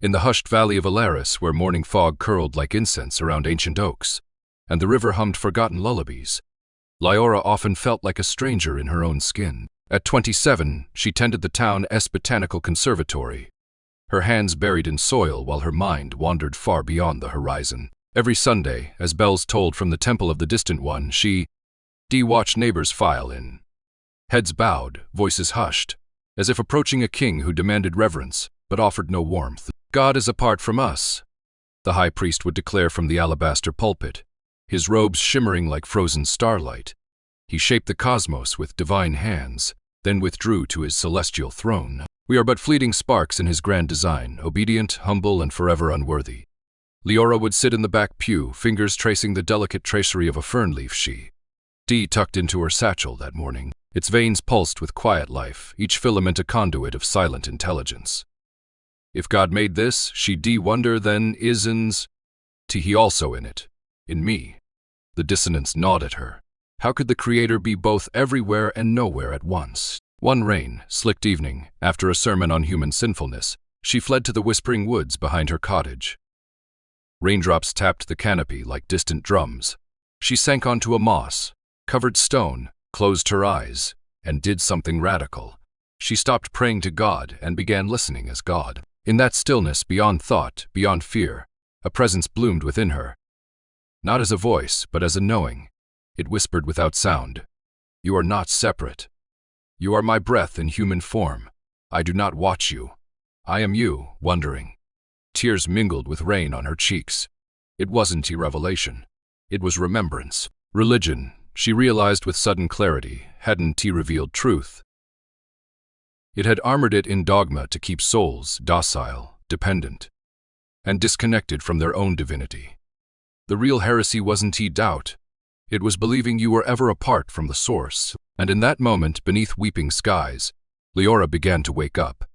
in the hushed valley of Elaris, where morning fog curled like incense around ancient oaks, and the river hummed forgotten lullabies, Liora often felt like a stranger in her own skin. At 27, she tended the town's botanical conservatory, her hands buried in soil while her mind wandered far beyond the horizon. Every Sunday, as bells tolled from the temple of the distant one, she watched neighbors file in. Heads bowed, voices hushed, as if approaching a king who demanded reverence, but offered no warmth. "God is apart from us," the high priest would declare from the alabaster pulpit, his robes shimmering like frozen starlight. He shaped the cosmos with divine hands, then withdrew to his celestial throne. "We are but fleeting sparks in his grand design, obedient, humble, and forever unworthy." Liora would sit in the back pew, fingers tracing the delicate tracery of a fern leaf she tucked into her satchel that morning. Its veins pulsed with quiet life, each filament a conduit of silent intelligence. If God made this, she wonder, then isn't he also in it? In me? The dissonance gnawed at her. How could the Creator be both everywhere and nowhere at once? One rain-slicked evening, after a sermon on human sinfulness, she fled to the whispering woods behind her cottage. Raindrops tapped the canopy like distant drums. She sank onto a moss-covered stone, closed her eyes, and did something radical. She stopped praying to God and began listening as God. In that stillness, beyond thought, beyond fear, a presence bloomed within her. Not as a voice, but as a knowing. It whispered without sound, "You are not separate. You are my breath in human form. I do not watch you. I am you, wondering." Tears mingled with rain on her cheeks. It wasn't a revelation. It was remembrance. Religion, she realized with sudden clarity, hadn't revealed truth. It had armored it in dogma to keep souls docile, dependent, and disconnected from their own divinity. The real heresy wasn't doubt. It was believing you were ever apart from the source. And in that moment, beneath weeping skies, Liora began to wake up.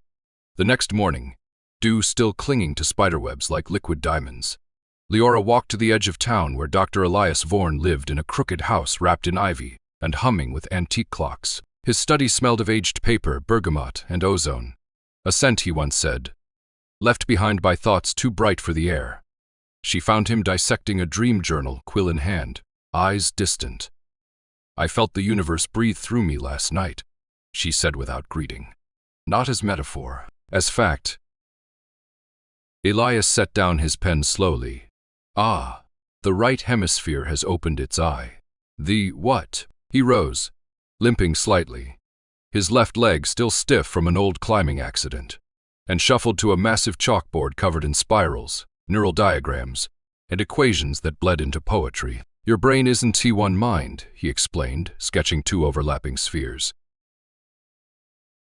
The next morning, dew still clinging to spiderwebs like liquid diamonds, Liora walked to the edge of town where Dr. Elias Vorn lived in a crooked house wrapped in ivy and humming with antique clocks. His study smelled of aged paper, bergamot, and ozone, a scent, he once said, left behind by thoughts too bright for the air. She found him dissecting a dream journal, quill in hand, eyes distant. "I felt the universe breathe through me last night," she said without greeting. Not as metaphor, as fact. Elias set down his pen slowly. "Ah, the right hemisphere has opened its eye." "The what?" He rose, limping slightly, his left leg still stiff from an old climbing accident, and shuffled to a massive chalkboard covered in spirals, neural diagrams, and equations that bled into poetry. "Your brain isn't one mind," he explained, sketching two overlapping spheres.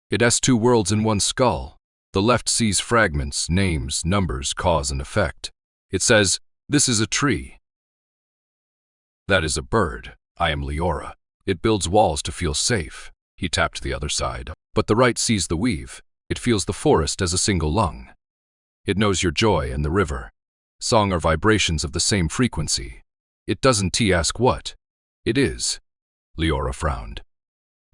"It has two worlds in one skull. The left sees fragments, names, numbers, cause and effect. It says, 'This is a tree. That is a bird. I am Liora.' It builds walls to feel safe." He tapped the other side. "But the right sees the weave. It feels the forest as a single lung. It knows your joy and the river. Song are vibrations of the same frequency. It doesn't ask what it is." Liora frowned.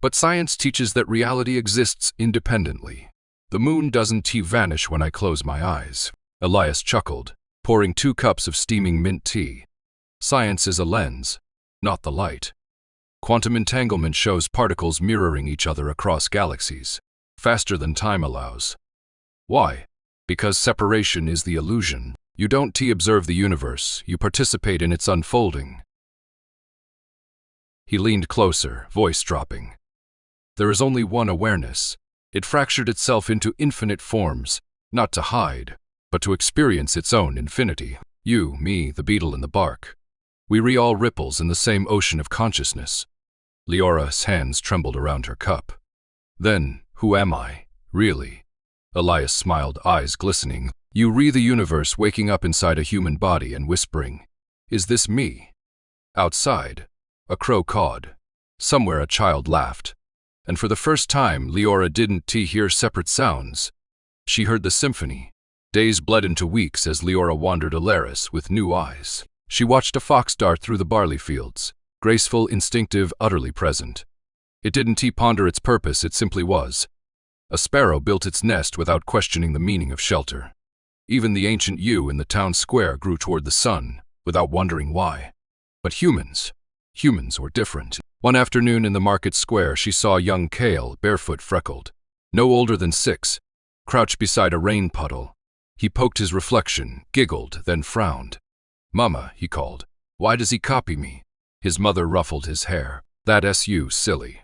"But science teaches that reality exists independently. The moon doesn't vanish when I close my eyes." Elias chuckled, pouring 2 cups of steaming mint tea. "Science is a lens, not the light. Quantum entanglement shows particles mirroring each other across galaxies, faster than time allows. Why? Because separation is the illusion. You don't observe the universe, you participate in its unfolding." He leaned closer, voice dropping. "There is only one awareness. It fractured itself into infinite forms, not to hide, but to experience its own infinity. You, me, the beetle and the bark. We all ripples in the same ocean of consciousness." Liora's hands trembled around her cup. "Then, who am I, really?" Elias smiled, eyes glistening. "You the universe waking up inside a human body and whispering, 'Is this me?'" Outside, a crow cawed. Somewhere a child laughed. And for the first time, Liora didn't hear separate sounds. She heard the symphony. Days bled into weeks as Liora wandered Elaris with new eyes. She watched a fox dart through the barley fields, graceful, instinctive, utterly present. It didn't ponder its purpose, it simply was. A sparrow built its nest without questioning the meaning of shelter. Even the ancient yew in the town square grew toward the sun, without wondering why. But humans were different. One afternoon in the market square, she saw young Kale, barefoot, freckled, no older than 6, crouched beside a rain puddle. He poked his reflection, giggled, then frowned. "Mama," he called, "why does he copy me?" His mother ruffled his hair. "That's you, silly."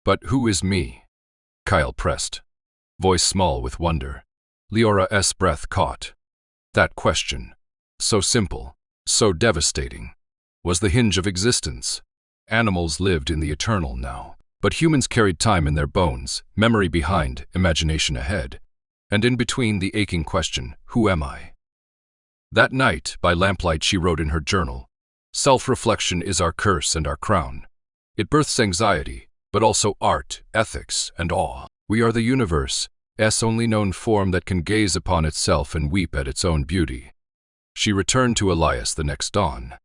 "But who is me?" Kyle pressed, voice small with wonder. Leora's breath caught. That question, so simple, so devastating, was the hinge of existence. Animals lived in the eternal now, but humans carried time in their bones, memory behind, imagination ahead, and in between the aching question, who am I? That night, by lamplight, she wrote in her journal, "Self-reflection is our curse and our crown. It births anxiety, but also art, ethics, and awe. We are the universe's only known form that can gaze upon itself and weep at its own beauty." She returned to Elias the next dawn.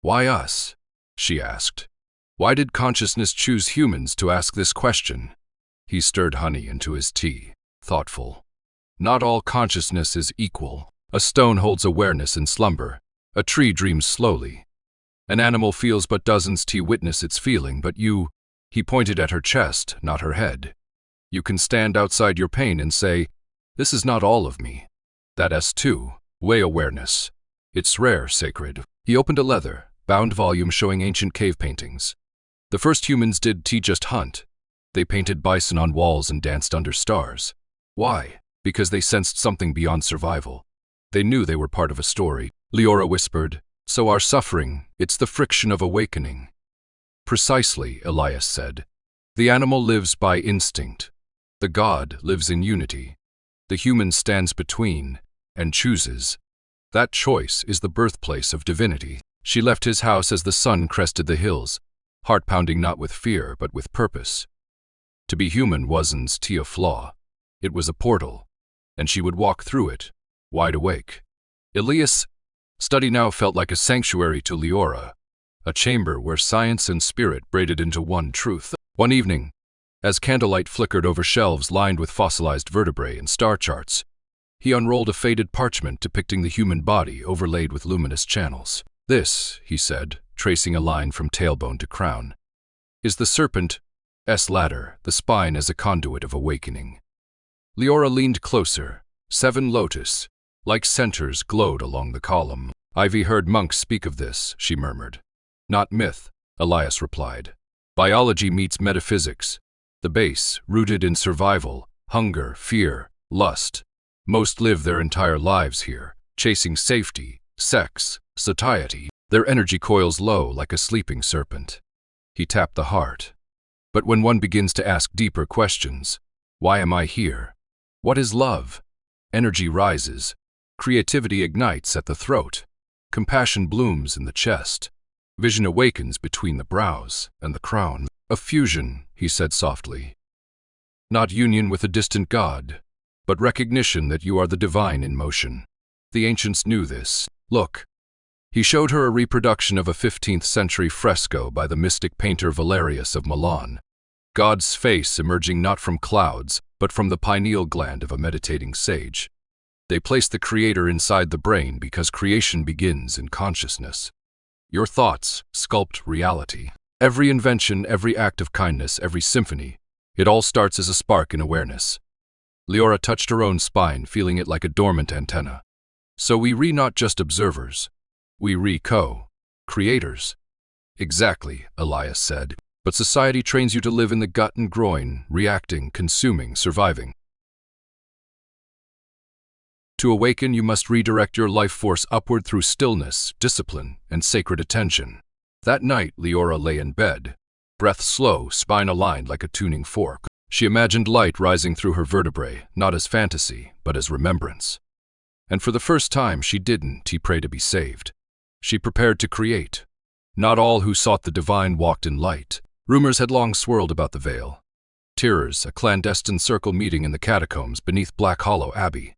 "Why us?" she asked. "Why did consciousness choose humans to ask this question?" He stirred honey into his tea, thoughtful. "Not all consciousness is equal. A stone holds awareness in slumber. A tree dreams slowly. An animal feels but doesn't witness its feeling, but you," he pointed at her chest, not her head. "You can stand outside your pain and say, this is not all of me. That's too, way awareness. It's rare, sacred." He opened a leather-bound volume showing ancient cave paintings. The first humans did just hunt. They painted bison on walls and danced under stars. Why? Because they sensed something beyond survival. They knew they were part of a story. Liora whispered, "So our suffering, it's the friction of awakening." "Precisely," Elias said. "The animal lives by instinct. The god lives in unity. The human stands between and chooses. That choice is the birthplace of divinity." She left his house as the sun crested the hills, heart pounding not with fear but with purpose. To be human wasn't a flaw. It was a portal, and she would walk through it, wide awake. Elias' study now felt like a sanctuary to Liora, a chamber where science and spirit braided into one truth. One evening, as candlelight flickered over shelves lined with fossilized vertebrae and star charts, he unrolled a faded parchment depicting the human body overlaid with luminous channels. "This," he said, tracing a line from tailbone to crown, "is the serpent's ladder, the spine as a conduit of awakening." Liora leaned closer. 7 lotus-like centers glowed along the column. "I've heard monks speak of this," she murmured. "Not myth," Elias replied. "Biology meets metaphysics. The base, rooted in survival, hunger, fear, lust. Most live their entire lives here, chasing safety, sex, satiety. Their energy coils low like a sleeping serpent." He tapped the heart. "But when one begins to ask deeper questions, why am I here? What is love? Energy rises. Creativity ignites at the throat. Compassion blooms in the chest. Vision awakens between the brows and the crown." "A fusion," he said softly. "Not union with a distant god, but recognition that you are the divine in motion. The ancients knew this. Look." He showed her a reproduction of a 15th century fresco by the mystic painter Valerius of Milan. God's face emerging not from clouds, but from the pineal gland of a meditating sage. They placed the creator inside the brain because creation begins in consciousness. Your thoughts sculpt reality. Every invention, every act of kindness, every symphony, it all starts as a spark in awareness. Liora touched her own spine, feeling it like a dormant antenna. "So we not just observers. We co-creators." "Exactly," Elias said. "But society trains you to live in the gut and groin, reacting, consuming, surviving. To awaken, you must redirect your life force upward through stillness, discipline, and sacred attention." That night, Liora lay in bed, breath slow, spine aligned like a tuning fork. She imagined light rising through her vertebrae, not as fantasy, but as remembrance. And for the first time, she didn't pray to be saved. She prepared to create. Not all who sought the divine walked in light. Rumors had long swirled about the Veil. Tirers, a clandestine circle meeting in the catacombs beneath Black Hollow Abbey.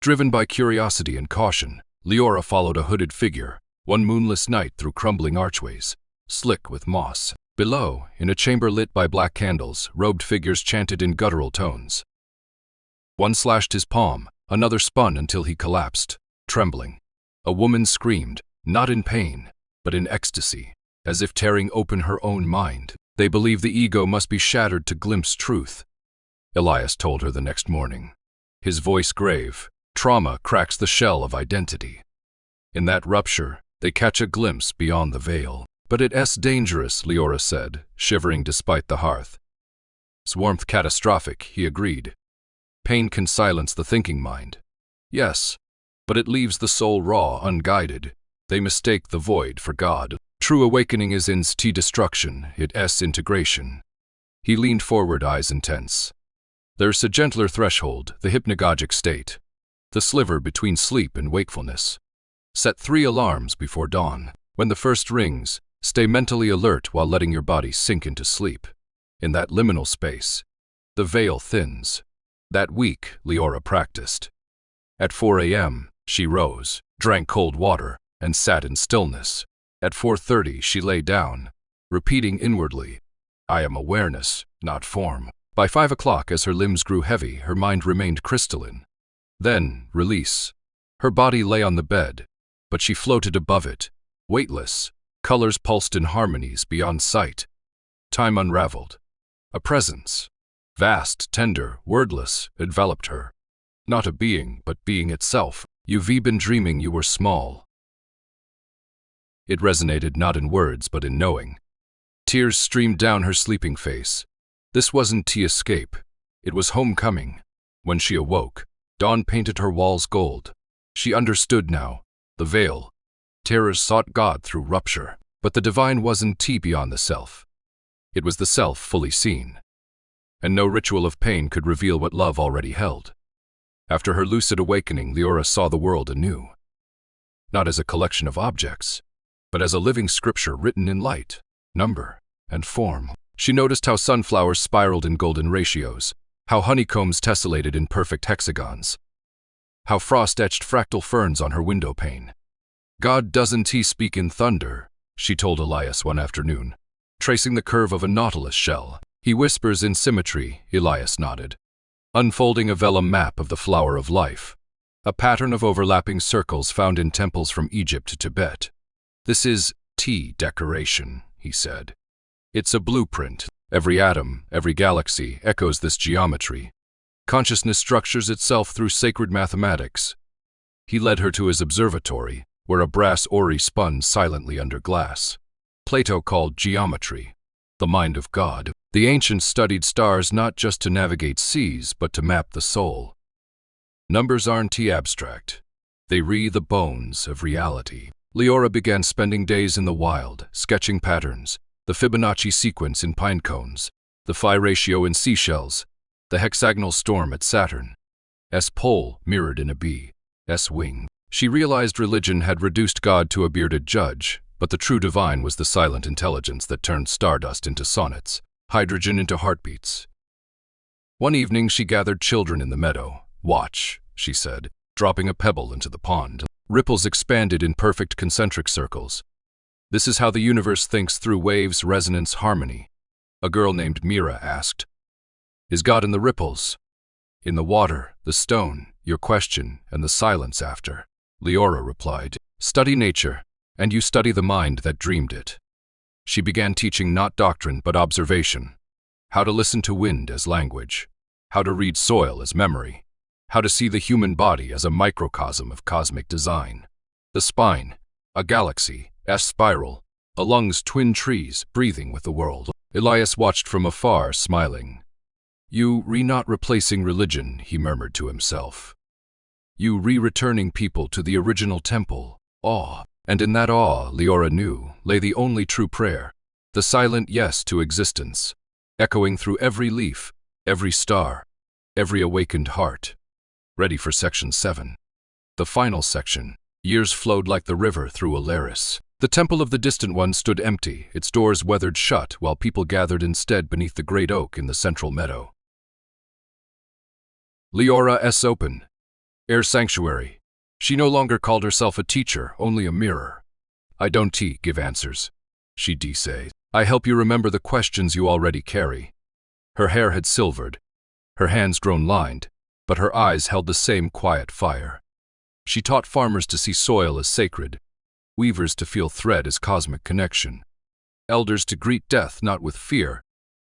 Driven by curiosity and caution, Liora followed a hooded figure, one moonless night through crumbling archways, slick with moss. Below, in a chamber lit by black candles, robed figures chanted in guttural tones. One slashed his palm, Another spun until he collapsed, trembling. A woman screamed, not in pain, but in ecstasy, as if tearing open her own mind. They believe the ego must be shattered to glimpse truth. Elias told her the next morning, his voice grave. Trauma cracks the shell of identity. In that rupture, they catch a glimpse beyond the veil. But it's dangerous, Liora said, shivering despite the hearth. It's warmth catastrophic, he agreed. Pain can silence the thinking mind. Yes, but it leaves the soul raw, unguided. They mistake the void for God. True awakening is in destruction, it's integration. He leaned forward, eyes intense. There's a gentler threshold, the hypnagogic state. The sliver between sleep and wakefulness. Set 3 alarms before dawn. When the first rings, stay mentally alert while letting your body sink into sleep. In that liminal space, the veil thins. That week, Liora practiced. At 4 a.m., she rose, drank cold water, and sat in stillness. At 4:30, she lay down, repeating inwardly, I am awareness, not form. By 5 o'clock, as her limbs grew heavy, her mind remained crystalline. Then, release. Her body lay on the bed, but she floated above it, weightless. Colors pulsed in harmonies beyond sight. Time unraveled. A presence, vast, tender, wordless, enveloped her. Not a being, but being itself. You've been dreaming you were small. It resonated not in words, but in knowing. Tears streamed down her sleeping face. This wasn't escape. It was homecoming. When she awoke, dawn painted her walls gold. She understood now. The veil. Terrors sought God through rupture. But the divine wasn't beyond the self. It was the self fully seen. And no ritual of pain could reveal what love already held. After her lucid awakening, Liora saw the world anew. Not as a collection of objects, but as a living scripture written in light, number, and form. She noticed how sunflowers spiraled in golden ratios, how honeycombs tessellated in perfect hexagons, how frost etched fractal ferns on her window pane. God doesn't speak in thunder, she told Elias one afternoon, tracing the curve of a nautilus shell. He whispers in symmetry, Elias nodded, unfolding a vellum map of the flower of life, a pattern of overlapping circles found in temples from Egypt to Tibet. This is decoration, he said. It's a blueprint. Every atom, every galaxy echoes this geometry. Consciousness structures itself through sacred mathematics. He led her to his observatory, where a brass orrery spun silently under glass. Plato called geometry the mind of God. The ancients studied stars not just to navigate seas, but to map the soul. Numbers aren't abstract. They re the bones of reality. Liora began spending days in the wild, sketching patterns, the Fibonacci sequence in pine cones, the phi ratio in seashells, the hexagonal storm at Saturn. S pole mirrored in a bee, S wing. She realized religion had reduced God to a bearded judge, but the true divine was the silent intelligence that turned stardust into sonnets, hydrogen into heartbeats. One evening she gathered children in the meadow. Watch, she said, dropping a pebble into the pond. Ripples expanded in perfect concentric circles. This is how the universe thinks through waves, resonance, harmony. A girl named Mira asked, Is God in the ripples? In the water, the stone, your question, and the silence after. Liora replied, Study nature, and you study the mind that dreamed it. She began teaching not doctrine but observation. How to listen to wind as language. How to read soil as memory. How to see the human body as a microcosm of cosmic design. The spine, a galaxy, a spiral, a lungs twin trees breathing with the world. Elias watched from afar, smiling. You not replacing religion, he murmured to himself. You returning people to the original temple, awe. And in that awe, Liora knew, lay the only true prayer, the silent yes to existence, echoing through every leaf, every star, every awakened heart. Ready for Section 7. The final section. Years flowed like the river through Elaris. The temple of the distant one stood empty, its doors weathered shut, while people gathered instead beneath the great oak in the central meadow. Liora open. Air sanctuary. She no longer called herself a teacher, only a mirror. I don't give answers, she say. I help you remember the questions you already carry. Her hair had silvered, her hands grown lined, but her eyes held the same quiet fire. She taught farmers to see soil as sacred, weavers to feel thread as cosmic connection, elders to greet death not with fear,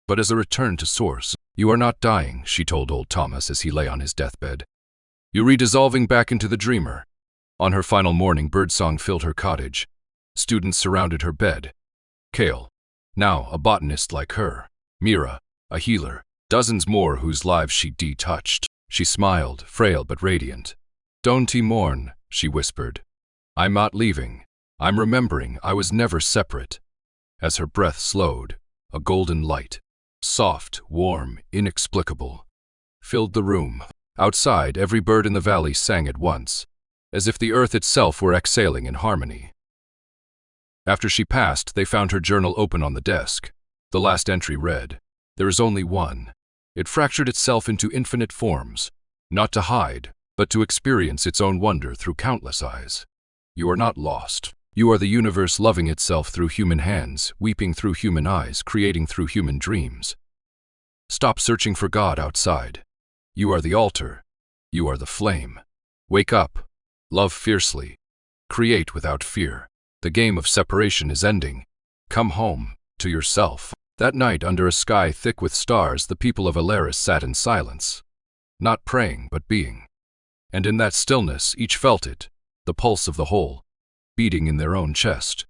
but as a return to source. "You are not dying," she told old Thomas as he lay on his deathbed. "You're redissolving back into the dreamer." On her final morning, birdsong filled her cottage. Students surrounded her bed. Kale, now a botanist like her. Mira, a healer. Dozens more whose lives she detouched. She smiled, frail but radiant. "Don't mourn," she whispered. "I'm not leaving. I'm remembering I was never separate." As her breath slowed, a golden light, soft, warm, inexplicable, filled the room. Outside, every bird in the valley sang at once, as if the earth itself were exhaling in harmony. After she passed, they found her journal open on the desk. The last entry read, "There is only one." It fractured itself into infinite forms, not to hide, but to experience its own wonder through countless eyes. "You are not lost. You are the universe loving itself through human hands, weeping through human eyes, creating through human dreams. Stop searching for God outside. You are the altar. You are the flame. Wake up. Love fiercely. Create without fear. The game of separation is ending. Come home, to yourself." That night, under a sky thick with stars, the people of Elaris sat in silence, not praying but being. And in that stillness, each felt it, the pulse of the whole, beating in their own chest.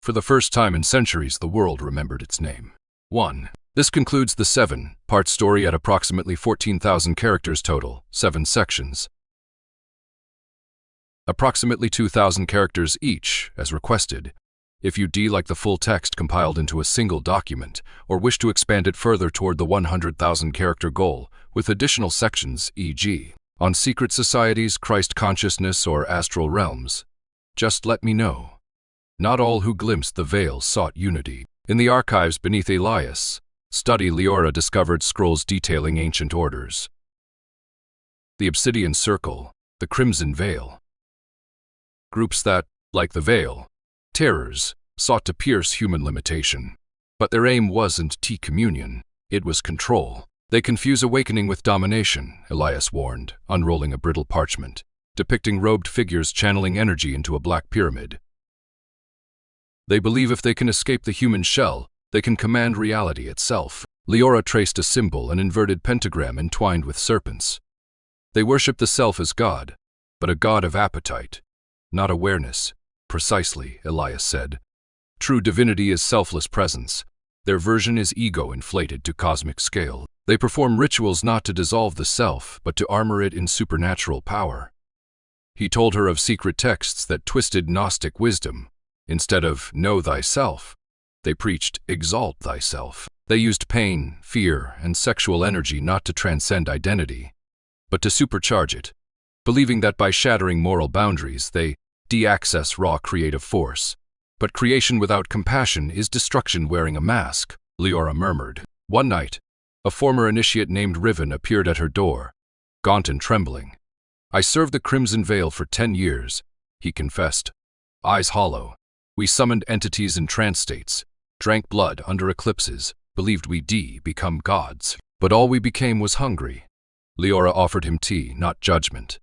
For the first time in centuries, the world remembered its name. 1. This concludes the 7-part story at approximately 14,000 characters total, 7 sections. Approximately 2,000 characters each, as requested. If you like the full text compiled into a single document, or wish to expand it further toward the 100,000 character goal, with additional sections, e.g., on secret societies, Christ consciousness, or astral realms, just let me know. Not all who glimpsed the veil sought unity. In the archives beneath Elaris, study Liora discovered scrolls detailing ancient orders. The Obsidian Circle, the Crimson Veil. Groups that, like the Veil, terrors, sought to pierce human limitation. But their aim wasn't communion, it was control. They confuse awakening with domination, Elias warned, unrolling a brittle parchment, depicting robed figures channeling energy into a black pyramid. They believe if they can escape the human shell, they can command reality itself. Liora traced a symbol, an inverted pentagram entwined with serpents. They worship the self as God, but a God of appetite, not awareness. "Precisely," Elias said. "True divinity is selfless presence. Their version is ego inflated to cosmic scale. They perform rituals not to dissolve the self, but to armor it in supernatural power." He told her of secret texts that twisted Gnostic wisdom. Instead of "know thyself," they preached "exalt thyself." They used pain, fear, and sexual energy not to transcend identity, but to supercharge it, believing that by shattering moral boundaries, they de-access raw creative force. "But creation without compassion is destruction wearing a mask," Liora murmured. One night, a former initiate named Riven appeared at her door, gaunt and trembling. "I served the Crimson Veil for 10 years, he confessed, eyes hollow. "We summoned entities in trance states, drank blood under eclipses, believed we'd become gods. But all we became was hungry." Liora offered him tea, not judgment.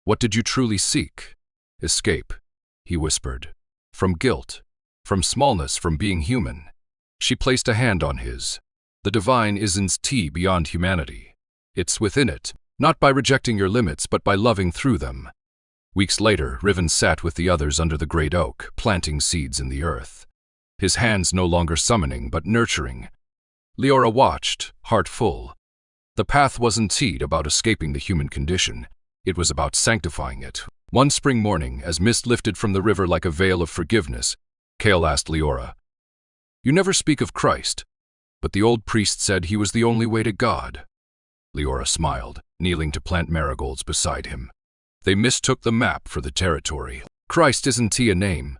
"What did you truly seek?" "Escape," he whispered. "From guilt, from smallness, from being human." She placed a hand on his. "The divine isn't beyond humanity. It's within it, not by rejecting your limits, but by loving through them." Weeks later, Riven sat with the others under the great oak, planting seeds in the earth. His hands no longer summoning, but nurturing. Liora watched, heart full. The path wasn't about escaping the human condition. It was about sanctifying it. One spring morning, as mist lifted from the river like a veil of forgiveness, Kale asked Liora, "You never speak of Christ, but the old priest said he was the only way to God." Liora smiled, kneeling to plant marigolds beside him. "They mistook the map for the territory. Christ isn't a name.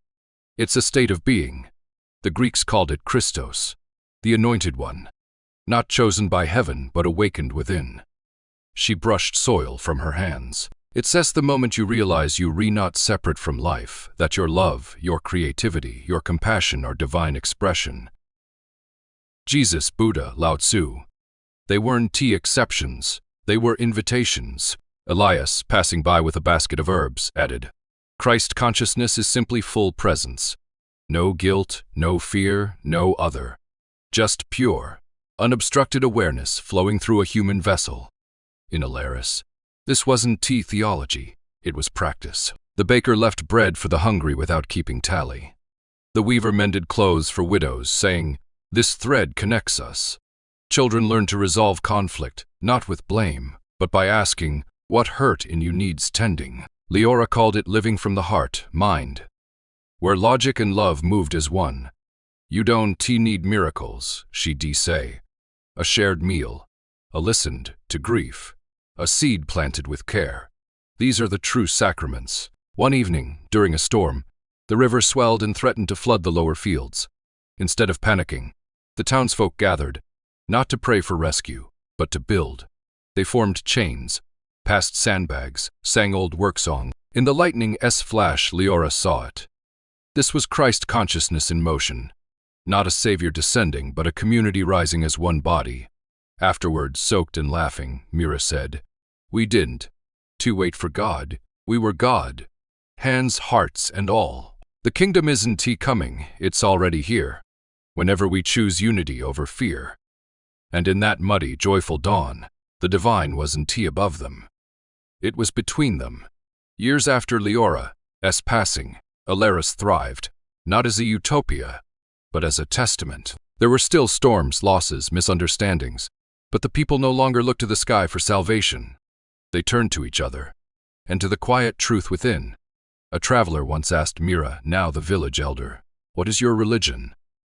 It's a state of being. The Greeks called it Christos, the anointed one, not chosen by heaven but awakened within." She brushed soil from her hands. "It's the moment you realize you're not separate from life, that your love, your creativity, your compassion are divine expression." Jesus, Buddha, Lao Tzu, they weren't exceptions, They were invitations. Elias, passing by with a basket of herbs, added, Christ consciousness is simply full presence. No guilt, no fear, no other. Just pure, unobstructed awareness flowing through a human vessel. In Elaris, this wasn't tea theology, it was practice. The baker left bread for the hungry without keeping tally. The weaver mended clothes for widows, saying, This thread connects us. Children learn to resolve conflict, not with blame, but by asking, What hurt in you needs tending? Liora called it living from the heart, mind, where logic and love moved as one. You don't need miracles, she'd say. A shared meal, a listened to grief, a seed planted with care. These are the true sacraments. One evening, during a storm, the river swelled and threatened to flood the lower fields. Instead of panicking, the townsfolk gathered, not to pray for rescue, but to build. They formed chains, passed sandbags, sang old work songs. In the lightning's flash, Liora saw it. This was Christ consciousness in motion. Not a savior descending, but a community rising as one body. Afterwards, soaked and laughing, Mira said, We didn't wait for God, we were God. Hands, hearts, and all. The kingdom isn't coming, it's already here. Whenever we choose unity over fear. And in that muddy, joyful dawn, the divine wasn't above them. It was between them. Years after Liora's passing, Elaris thrived, not as a utopia, but as a testament. There were still storms, losses, misunderstandings, but the people no longer looked to the sky for salvation. They turned to each other, and to the quiet truth within. A traveler once asked Mira, now the village elder, What is your religion?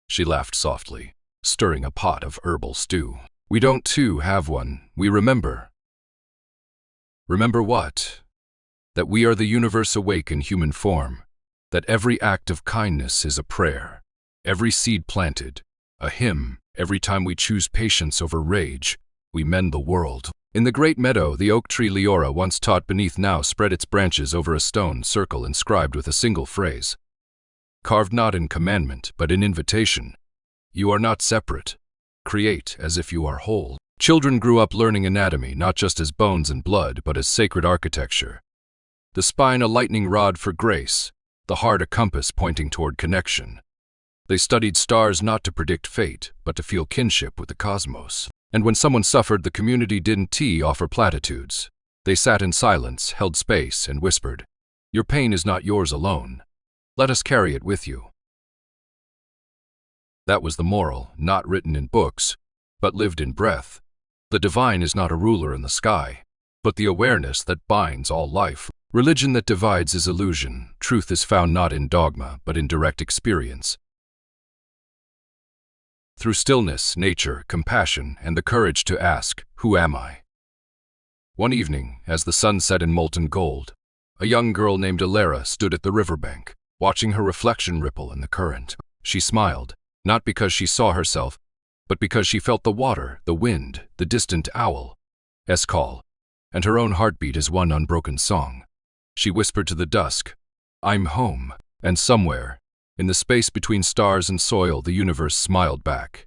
She laughed softly, stirring a pot of herbal stew. We don't have one, we remember. Remember what? That we are the universe awake in human form, that every act of kindness is a prayer, every seed planted, a hymn. Every time we choose patience over rage, we mend the world. In the great meadow, the oak tree Liora once taught beneath now spread its branches over a stone circle inscribed with a single phrase. Carved not in commandment, but in invitation. You are not separate. Create as if you are whole. Children grew up learning anatomy, not just as bones and blood, but as sacred architecture. The spine a lightning rod for grace, the heart a compass pointing toward connection. They studied stars not to predict fate, but to feel kinship with the cosmos. And when someone suffered, the community didn't offer platitudes. They sat in silence, held space, and whispered, Your pain is not yours alone. Let us carry it with you. That was the moral, not written in books, but lived in breath. The divine is not a ruler in the sky, but the awareness that binds all life. Religion that divides is illusion. Truth is found not in dogma, but in direct experience. Through stillness, nature, compassion, and the courage to ask, Who am I? One evening, as the sun set in molten gold, a young girl named Elaris stood at the riverbank, watching her reflection ripple in the current. She smiled, not because she saw herself, but because she felt the water, the wind, the distant owl's call, and her own heartbeat as one unbroken song. She whispered to the dusk, I'm home, and somewhere, in the space between stars and soil, the universe smiled back.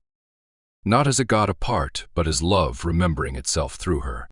Not as a god apart, but as love remembering itself through her.